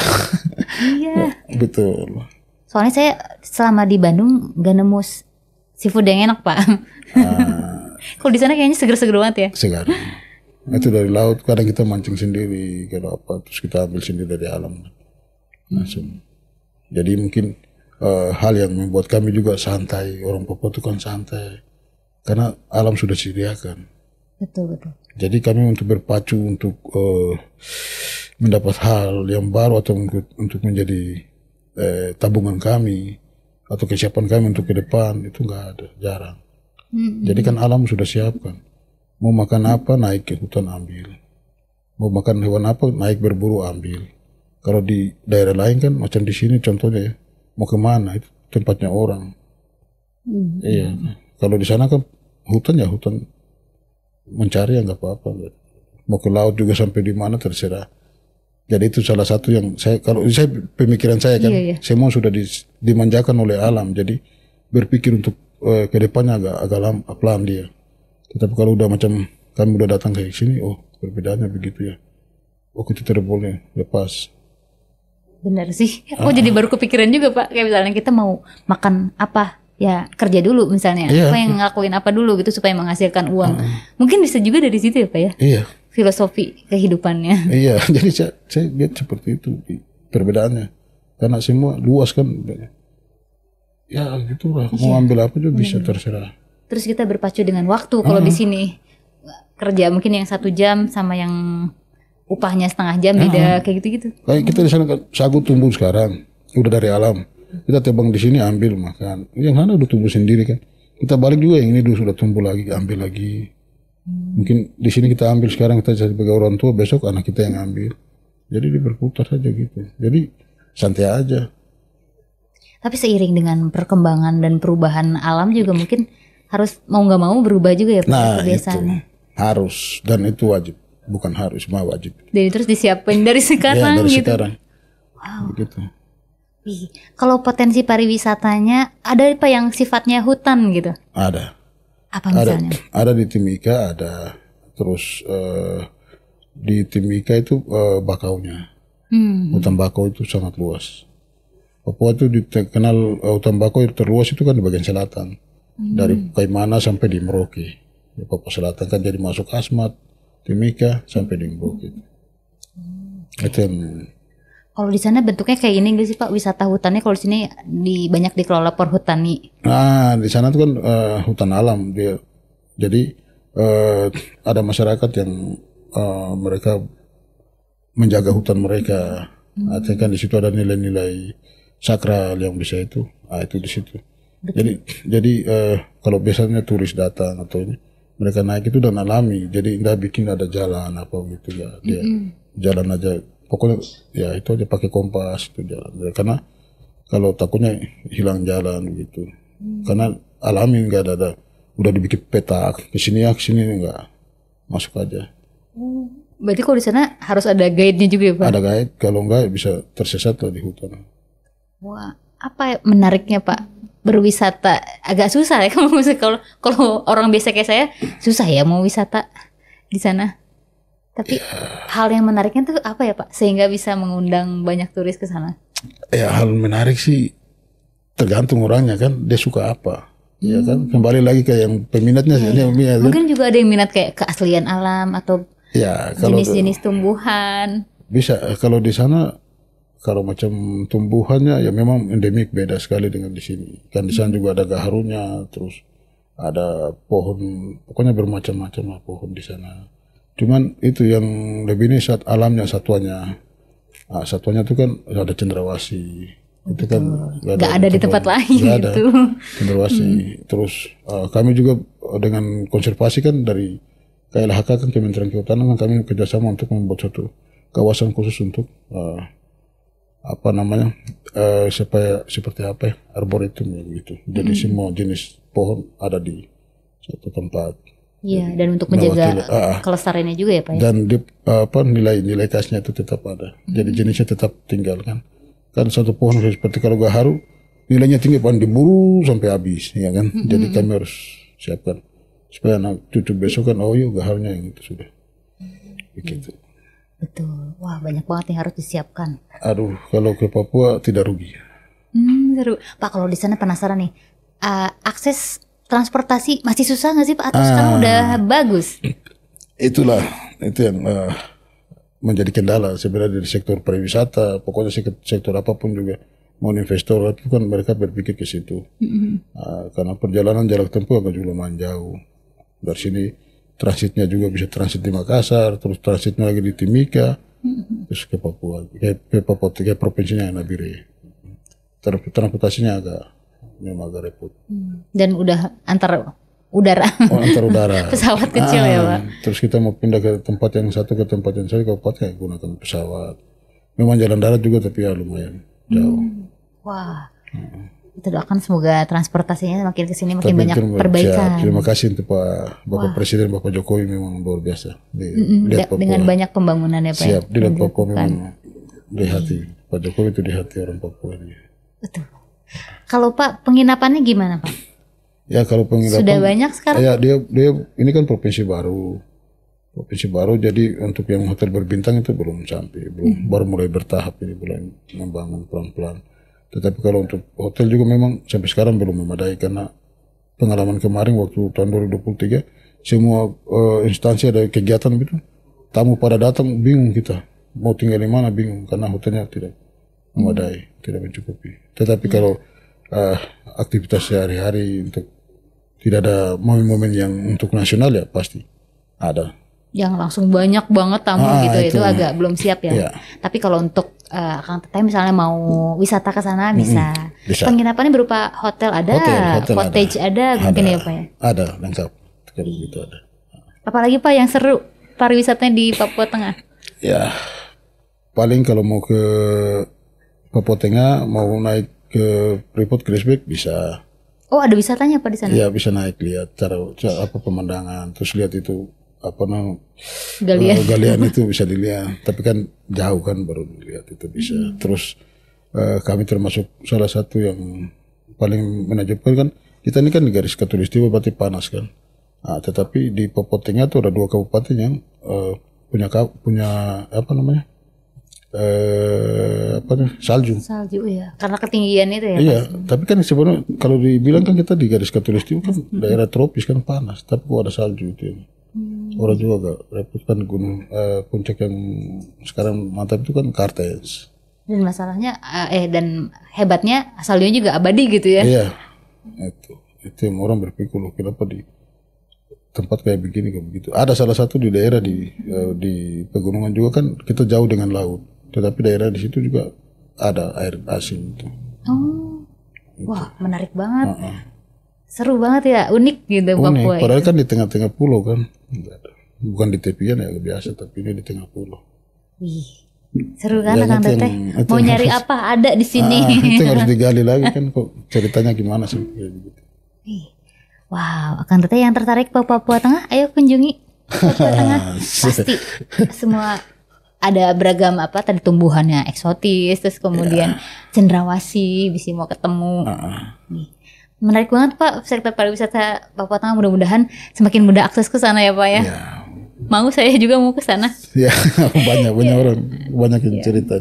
Iya. Betul. Soalnya saya selama di Bandung gak nemu seafood yang enak Pak. Kalau di sana kayaknya seger-seger banget ya. Segar. Itu dari laut, kadang kita mancing sendiri, kalau apa, terus kita ambil sendiri dari alam. Langsung. Jadi mungkin hal yang membuat kami juga santai, orang Papua itu kan santai. Karena alam sudah disediakan. Betul. Jadi kami untuk berpacu untuk mendapat hal yang baru atau untuk menjadi tabungan kami atau kesiapan kami untuk ke depan itu nggak ada, jarang. Jadi kan alam sudah siapkan. Mau makan apa naik ke hutan ambil. Mau makan hewan apa naik berburu ambil. Kalau di daerah lain kan macam di sini contohnya ya, mau kemana itu tempatnya orang. Iya. Kalau di sana kan hutan mencari ya nggak apa-apa. Mau ke laut juga sampai di mana terserah. Jadi itu salah satu yang pemikiran saya kan, semua sudah dimanjakan oleh alam. Jadi berpikir untuk ke depannya agak pelan dia. Tetapi kalau udah macam kami udah datang ke sini, perbedaannya begitu ya. Kita tidak boleh lepas. Benar sih. Aku jadi baru kepikiran juga Pak, kayak misalnya kita mau makan apa, ya kerja dulu misalnya. Apa yang ngelakuin apa dulu gitu supaya menghasilkan uang. Mungkin bisa juga dari situ ya Pak ya. Iya. Filosofi kehidupannya. Iya, jadi saya lihat seperti itu perbedaannya. Karena semua luas kan. Ya gitu lah, mau ambil apa juga bisa terserah. Terus kita berpacu dengan waktu kalau di sini. Kerja mungkin yang 1 jam sama yang upahnya setengah jam beda kayak gitu-gitu. Kayak kita di sana sagu tumbuh sekarang, udah dari alam. Kita tebang di sini ambil makan. Yang sana udah tumbuh sendiri kan. Kita balik juga yang ini dulu sudah tumbuh lagi, ambil lagi. Mungkin di sini kita ambil sekarang, kita sebagai orang tua, besok anak kita yang ambil. Jadi berputar saja gitu. Jadi santai aja. Tapi seiring dengan perkembangan dan perubahan alam juga mungkin harus mau nggak mau berubah juga ya kebiasaannya. Itu harus, dan itu wajib. Bukan harus, cuma wajib. Jadi terus disiapin dari sekarang dari gitu. Sekarang. Wow. Begitu. Kalau potensi pariwisatanya ada apa yang sifatnya hutan gitu? Ada. Apa misalnya? Ada di Timika, ada terus di Timika itu bakaunya. Hutan bakau itu sangat luas. Papua itu dikenal hutan bakau yang terluas itu kan di bagian selatan. Dari Kaimana sampai di Merauke. Di Papua Selatan kan jadi masuk Asmat, Timika sampai di Merauke. Itu yang Kalau di sana bentuknya kayak ini nggak sih Pak, wisata hutannya? Kalau di sini banyak dikelola perhutani. Nah, di sana itu kan hutan alam dia. Jadi ada masyarakat yang mereka menjaga hutan mereka. Artinya kan di situ ada nilai-nilai sakral yang bisa itu. Itu di situ. Jadi kalau biasanya turis datang atau ini, mereka naik itu dan alami. Jadi nggak bikin ada jalan apa gitu ya. Dia jalan aja. Pokoknya ya itu aja pakai kompas itu jalan. Karena kalau takutnya hilang jalan gitu. Karena alami nggak ada udah dibikin peta ke sini nggak masuk aja. Berarti kalau di sana harus ada guide-nya juga ya Pak? Ada guide, kalau nggak bisa tersesat lah di hutan. Wah, apa menariknya Pak? Berwisata agak susah ya kalau orang biasa kayak saya susah ya mau wisata di sana. Tapi hal yang menariknya tuh apa ya Pak? Sehingga bisa mengundang banyak turis ke sana. Ya hal menarik sih tergantung orangnya kan, dia suka apa. Ya kan, kembali lagi ke yang peminatnya. Mungkin juga ada yang minat kayak keaslian alam atau ya, kalau jenis-jenis tumbuhan. Bisa kalau di sana kalau macam tumbuhannya ya memang endemik, beda sekali dengan di sini. Kan di sana juga ada gaharunya, terus ada pohon, pokoknya bermacam-macam lah pohon di sana. Cuman itu yang lebih ini alamnya, satuannya. Satuannya itu kan ada cendrawasih. Itu kan gak ada di tempat lain ada gitu. Cendrawasih. Terus kami juga dengan konservasi kan dari KLHK kan Kementerian Kehutanan kan kami kerjasama untuk membuat satu kawasan khusus untuk apa namanya supaya seperti apa ya, arboretum ya gitu. Jadi semua jenis pohon ada di satu tempat. Iya, dan untuk menjaga kelestariannya juga ya Pak ya? Dan nilai khasnya itu tetap ada. Jadi jenisnya tetap tinggal kan. Kan satu pohon seperti kalau gaharu nilainya tinggi, pohon diburu sampai habis ya kan. Jadi kami harus siapkan supaya anak cucu besok kan gaharunya yang itu sudah. Begitu. Betul. Wah, banyak banget yang harus disiapkan. Aduh, kalau ke Papua tidak rugi. Seru. Pak, kalau di sana penasaran nih, akses transportasi masih susah nggak sih Pak? Atau sekarang udah bagus? Itulah itu yang menjadi kendala sebenarnya di sektor pariwisata. Pokoknya sektor apapun juga, mau investor itu kan mereka berpikir ke situ. Karena perjalanan jarak tempuh agak lumayan jauh. Dari sini transitnya juga bisa transit di Makassar, terus transitnya lagi di Timika, terus ke Papua, ke provinsinya Nabire. Transportasinya memang agak repot. Dan udah antar udara. Antar udara. Pesawat kecil ya Pak. Terus kita mau pindah ke tempat yang satu ke tempat yang satu, kabupaten gunakan pesawat. Memang jalan darat juga tapi ya lumayan jauh. Wah. Kita doakan semoga transportasinya makin kesini makin banyak perbaikan. Terima kasih untuk Bapak Presiden Bapak Jokowi, memang luar biasa. Dengan banyak pembangunan ya Pak. Siap, dilihat Papua memang di hati. Pak Jokowi itu di hati orang Papua ini. Betul. Kalau Pak penginapannya gimana Pak? Ya kalau penginapan sudah banyak sekarang. Ya dia ini kan provinsi baru. Jadi untuk yang hotel berbintang itu belum sampai, baru mulai bertahap ini, mulai membangun pelan-pelan. Tetapi kalau untuk hotel juga memang sampai sekarang belum memadai, karena pengalaman kemarin waktu tahun 2023 semua instansi ada kegiatan gitu, tamu pada datang bingung, kita mau tinggal di mana bingung karena hotelnya tidak memadai, tidak mencukupi. Tetapi kalau aktivitas sehari-hari untuk tidak ada momen-momen yang untuk nasional ya pasti ada. Yang langsung banyak banget tamu gitu itu agak belum siap ya. Tapi kalau untuk Kang Teteh misalnya mau wisata ke sana bisa. Penginapannya berupa hotel ada, cottage ada mungkin ya Pak ya. Ada lengkap kalau gitu ada. Apalagi Pak yang seru pariwisatanya di Papua Tengah? Ya paling kalau mau ke Papua Tengah, mau naik ke Freeport Crisbeck bisa. Oh ada wisatanya Pak di sana? Iya bisa naik, lihat cara apa pemandangan, terus lihat itu galian itu bisa dilihat, tapi kan jauh kan baru dilihat itu bisa. Terus kami termasuk salah satu yang paling menakjubkan kan, kita ini kan di garis khatulistiwa berarti panas kan. Tetapi di Papua Tengah itu ada 2 kabupaten yang punya apa namanya salju. Salju ya, karena ketinggian itu ya. Iya, tapi kan sebenarnya kalau dibilang kan kita di garis khatulistiwa kan daerah tropis kan panas, tapi kok ada salju itu. Orang juga agak repot kan gunung puncak yang sekarang mantap itu kan Kartens. Dan masalahnya dan hebatnya saljunya juga abadi gitu ya. Iya, itu yang orang berpikir loh kenapa di tempat kayak begini kayak begitu. Ada salah satu di daerah di pegunungan juga kan kita jauh dengan laut, tetapi daerah di situ juga ada air asin itu. Oh, wah menarik banget. Seru banget ya, unik gitu Papua. Padahal kan di tengah-tengah pulau kan, bukan di tepian ya biasa, tapi ini di tengah pulau. Wih, seru kan Kang Teteh? Mau nyari apa ada di sini. Itu yang harus digali lagi kan, kok ceritanya gimana sih gitu. Wow, Kang Teteh yang tertarik ke Papua Tengah, ayo kunjungi Papua Tengah. Pasti semua ada beragam tadi tumbuhannya eksotis, terus kemudian cendrawasih, bisa mau ketemu. Nih. Menarik banget Pak, sektor pariwisata Papua Tengah, mudah-mudahan semakin mudah akses ke sana ya Pak ya. Mau, saya juga mau ke sana. Ya, banyak orang banyak yang cerita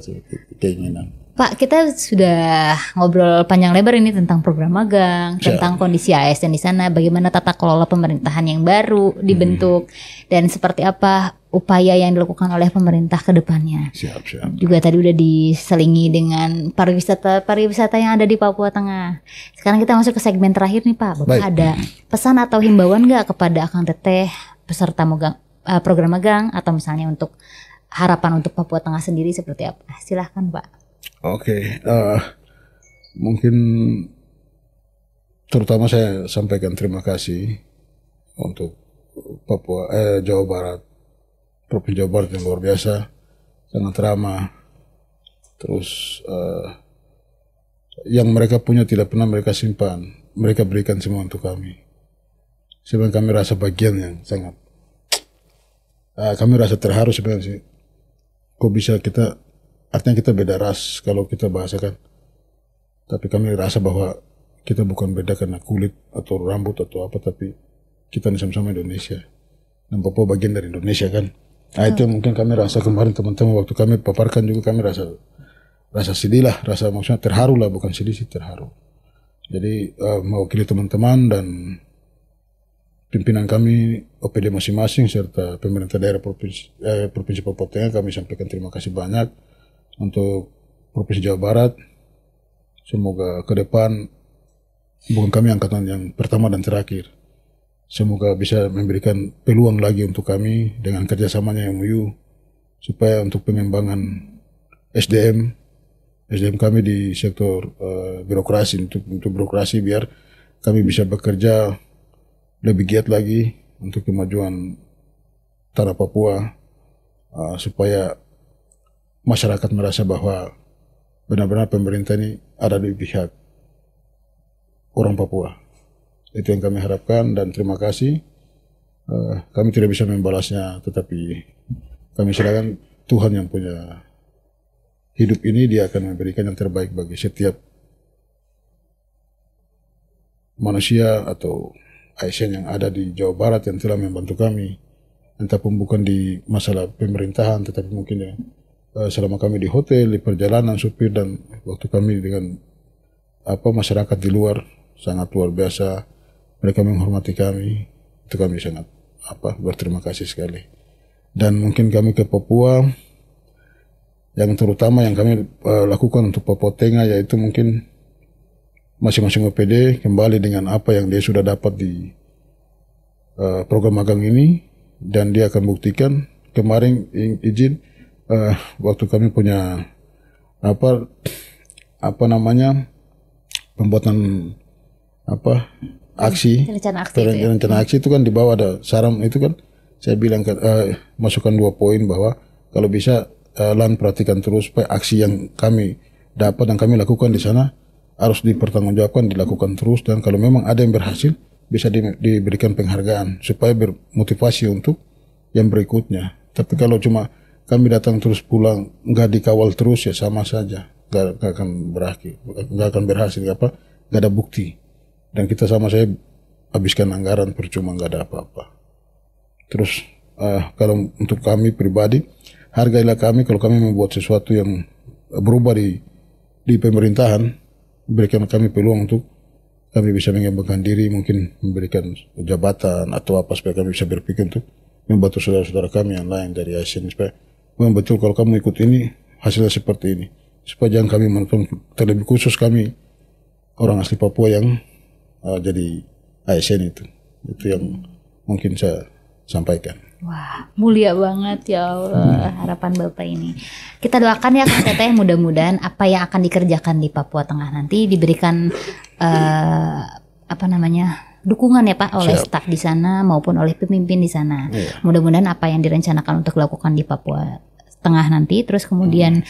keinginan. Pak, kita sudah ngobrol panjang lebar ini tentang program magang, tentang kondisi ASN di sana, bagaimana tata kelola pemerintahan yang baru dibentuk, dan seperti apa upaya yang dilakukan oleh pemerintah ke depannya. Siap. Juga tadi udah diselingi dengan pariwisata yang ada di Papua Tengah. Sekarang kita masuk ke segmen terakhir nih Pak. Bapak ada pesan atau himbauan nggak kepada Akang Teteh peserta program magang, atau misalnya untuk harapan untuk Papua Tengah sendiri seperti apa? Silahkan Pak. Oke, mungkin terutama saya sampaikan terima kasih untuk Jawa Barat, Provinsi Jawa Barat yang luar biasa, sangat ramah. Terus yang mereka punya tidak pernah mereka simpan, mereka berikan semua untuk kami. Sebenarnya kami rasa bagian yang sangat, kami rasa terharu sebenarnya sih. Kok bisa kita, artinya kita beda ras kalau kita bahasakan, tapi kami rasa bahwa kita bukan beda karena kulit atau rambut atau apa, tapi kita ini sama-sama Indonesia dan Papua bagian dari Indonesia kan. Itu yang mungkin kami rasa kemarin teman-teman waktu kami paparkan juga, kami rasa sedih lah, rasa maksudnya terharu lah, bukan sedih sih, terharu. Jadi mewakili teman-teman dan pimpinan kami OPD masing-masing serta pemerintah daerah Provinsi Papua Tengah, kami sampaikan terima kasih banyak untuk Provinsi Jawa Barat. Semoga ke depan bukan kami angkatan yang pertama dan terakhir. Semoga bisa memberikan peluang lagi untuk kami dengan kerjasamanya MOU, supaya untuk pengembangan SDM kami di sektor birokrasi, untuk birokrasi, biar kami bisa bekerja lebih giat lagi untuk kemajuan tanah Papua, supaya masyarakat merasa bahwa benar-benar pemerintah ini ada di pihak orang Papua. Itu yang kami harapkan dan terima kasih. Kami tidak bisa membalasnya, tetapi kami serahkan Tuhan yang punya hidup ini, Dia akan memberikan yang terbaik bagi setiap manusia atau ASN yang ada di Jawa Barat yang telah membantu kami, entah pun bukan di masalah pemerintahan, tetapi mungkin ya selama kami di hotel, di perjalanan, supir, dan waktu kami dengan masyarakat di luar, sangat luar biasa. Mereka menghormati kami, itu kami sangat berterima kasih sekali. Dan mungkin kami ke Papua, yang terutama yang kami lakukan untuk Papua Tengah, yaitu mungkin masing-masing OPD kembali dengan apa yang dia sudah dapat di program magang ini, dan dia akan buktikan. Kemarin izin waktu kami punya pembuatan rencana aksi itu kan di bawah ada saran itu kan, saya bilang masukkan 2 poin bahwa kalau bisa LAN perhatikan terus supaya aksi yang kami dapat dan kami lakukan di sana harus dipertanggungjawabkan, dilakukan terus, dan kalau memang ada yang berhasil bisa diberikan penghargaan supaya bermotivasi untuk yang berikutnya. Tapi kalau cuma kami datang terus pulang, nggak dikawal terus, ya sama saja, nggak akan berhasil, nggak ada bukti. Dan kita sama saya habiskan anggaran percuma nggak ada apa-apa. Terus kalau untuk kami pribadi, hargailah kami kalau kami membuat sesuatu yang berubah di pemerintahan, berikan kami peluang untuk kami bisa mengembangkan diri, mungkin memberikan jabatan atau apa supaya kami bisa berpikir untuk membantu saudara-saudara kami yang lain dari ASN supaya memang betul kalau kamu ikut ini hasilnya seperti ini, supaya jangan kami menonton, terlebih khusus kami orang asli Papua yang jadi ASN itu yang mungkin saya sampaikan. Wah, mulia banget ya Allah harapan Bapak ini. Kita doakan ya Kang Teteh, mudah-mudahan apa yang akan dikerjakan di Papua Tengah nanti diberikan dukungan ya Pak oleh staf di sana maupun oleh pemimpin di sana. Mudah-mudahan apa yang direncanakan untuk dilakukan di Papua Tengah nanti, terus kemudian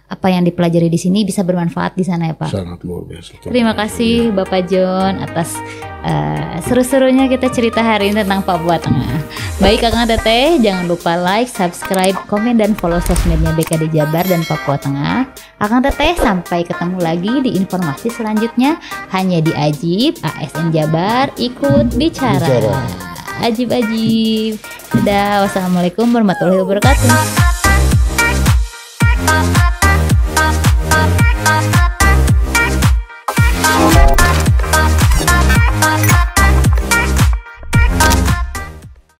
apa yang dipelajari di sini bisa bermanfaat di sana ya Pak. Sangat luar biasa. Terima kasih Bapak John atas seru-serunya kita cerita hari ini tentang Papua Tengah. Baik Kakang Teteh, jangan lupa like, subscribe, komen, dan follow sosmednya BKD Jabar dan Papua Tengah. Kakang Teteh, sampai ketemu lagi di informasi selanjutnya hanya di Ajib ASN Jabar ikut bicara. Ajib. Dadah, wassalamualaikum warahmatullahi wabarakatuh.